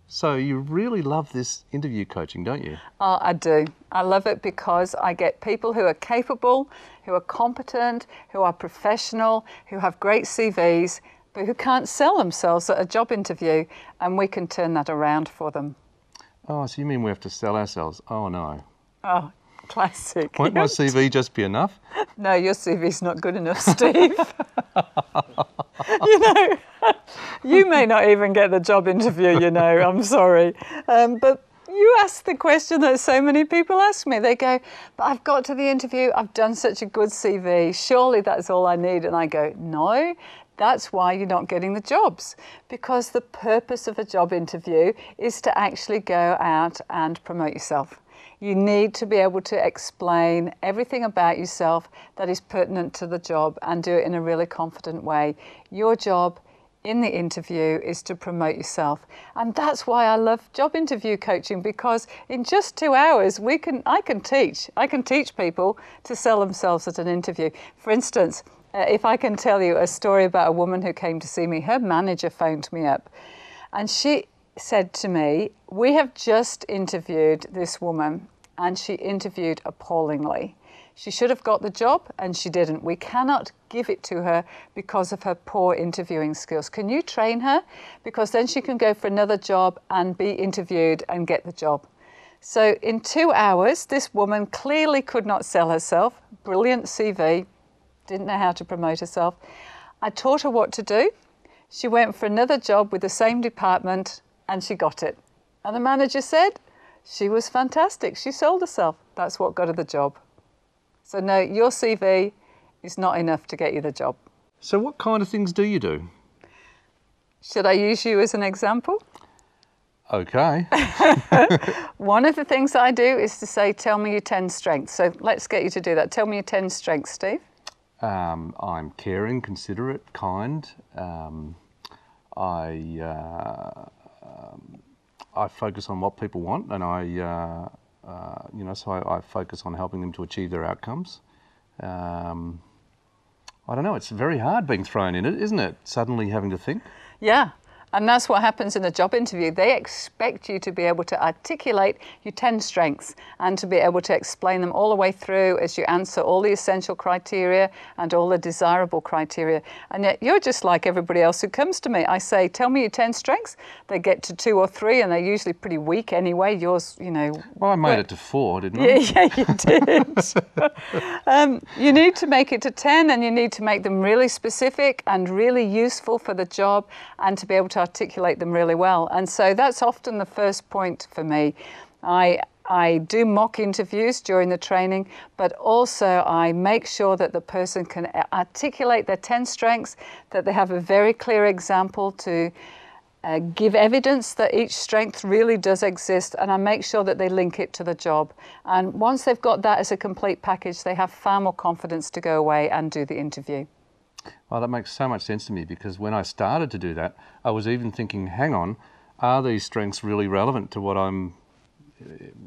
So you really love this interview coaching, don't you? Oh, I do. I love it because I get people who are capable, who are competent, who are professional, who have great CVs, but who can't sell themselves at a job interview, and we can turn that around for them. Oh, so you mean we have to sell ourselves? Oh, no. Oh, classic. Won't my CV just be enough? No, your CV's not good enough, Steve. You know, you may not even get the job interview, you know, I'm sorry. But you asked the question that so many people ask me. They go, but I've got to the interview, I've done such a good CV, surely that's all I need. And I go, no, that's why you're not getting the jobs. Because the purpose of a job interview is to actually go out and promote yourself. You need to be able to explain everything about yourself that is pertinent to the job and do it in a really confident way. Your job in the interview is to promote yourself. And that's why I love job interview coaching, because in just 2 hours, I can teach people to sell themselves at an interview. For instance, if I can tell you a story about a woman who came to see me, her manager phoned me up and she said to me, we have just interviewed this woman and she interviewed appallingly. She should have got the job and she didn't. We cannot give it to her because of her poor interviewing skills. Can you train her? Because then she can go for another job and be interviewed and get the job. So in 2 hours, this woman clearly could not sell herself. Brilliant CV, didn't know how to promote herself. I taught her what to do. She went for another job with the same department and she got it. And the manager said she was fantastic. She sold herself. That's what got her the job. So no, your CV is not enough to get you the job. So what kind of things do you do? Should I use you as an example? Okay. One of the things I do is to say, tell me your 10 strengths. So let's get you to do that. Tell me your 10 strengths, Steve. I'm caring, considerate, kind. I focus on what people want, and I focus on helping them to achieve their outcomes. I don't know, it's very hard being thrown in it, isn't it? Suddenly having to think. Yeah. And that's what happens in a job interview. They expect you to be able to articulate your 10 strengths and to be able to explain them all the way through as you answer all the essential criteria and all the desirable criteria. And yet you're just like everybody else who comes to me. I say, tell me your 10 strengths. They get to 2 or 3 and they're usually pretty weak anyway. Yours, you know. Well, I made it to 4, didn't I? Yeah, you did. You need to make it to 10 and you need to make them really specific and really useful for the job and to be able to articulate them really well. And so that's often the first point for me. I do mock interviews during the training, but also I make sure that the person can articulate their 10 strengths, that they have a very clear example to give evidence that each strength really does exist, and I make sure that they link it to the job. And once they've got that as a complete package, they have far more confidence to go away and do the interview. Well, that makes so much sense to me, because when I started to do that, I was even thinking, hang on, are these strengths really relevant to what I'm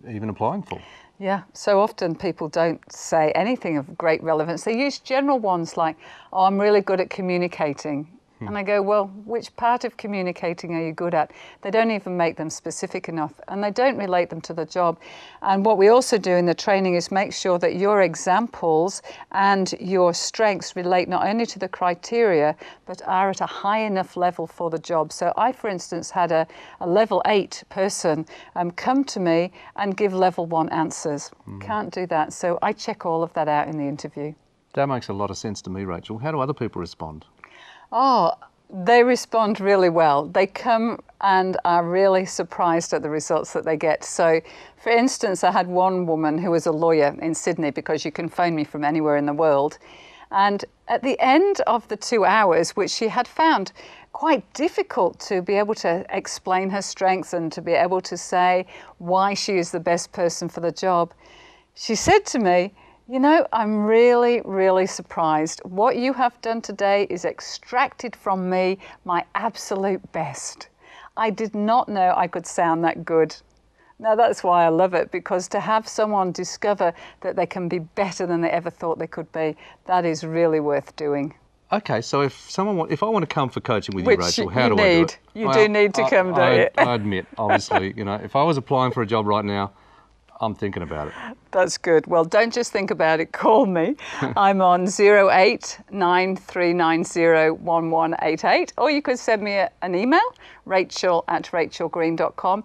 even applying for? Yeah, so often people don't say anything of great relevance. They use general ones like, oh, I'm really good at communicating. And I go, well, which part of communicating are you good at? They don't even make them specific enough and they don't relate them to the job. And what we also do in the training is make sure that your examples and your strengths relate not only to the criteria, but are at a high enough level for the job. So I, for instance, had a level 8 person come to me and give level 1 answers. Can't do that. So I check all of that out in the interview. That makes a lot of sense to me, Rachel. How do other people respond? Oh, they respond really well. They come and are really surprised at the results that they get. So, for instance, I had one woman who was a lawyer in Sydney, because you can phone me from anywhere in the world. And at the end of the 2 hours, which she had found quite difficult to be able to explain her strengths and to be able to say why she is the best person for the job, she said to me, you know, I'm really, really surprised. What you have done today is extracted from me my absolute best. I did not know I could sound that good. Now that's why I love it, because to have someone discover that they can be better than they ever thought they could be, that is really worth doing. Okay, so if I want to come for coaching with you, Which Rachel, you how do I do it? You do need to come, don't you? I admit, obviously, if I was applying for a job right now, I'm thinking about it. That's good. Well, don't just think about it, call me. I'm on 0893901188, or you could send me an email, rachel@rachelgreen.com.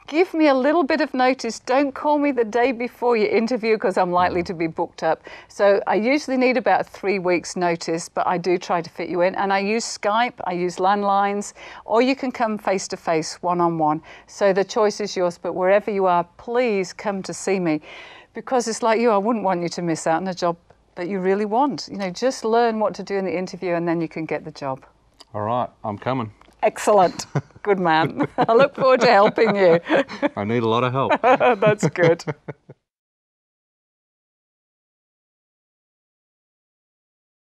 Give me a little bit of notice. Don't call me the day before your interview because I'm likely to be booked up. So I usually need about 3 weeks notice, but I do try to fit you in. And I use Skype, I use landlines, or you can come face to face, one-on-one. So the choice is yours, but wherever you are, please come to see me. Because it's like you, I wouldn't want you to miss out on a job that you really want. Just learn what to do in the interview and then you can get the job. All right, I'm coming. Excellent. Good man. I look forward to helping you. I need a lot of help. That's good.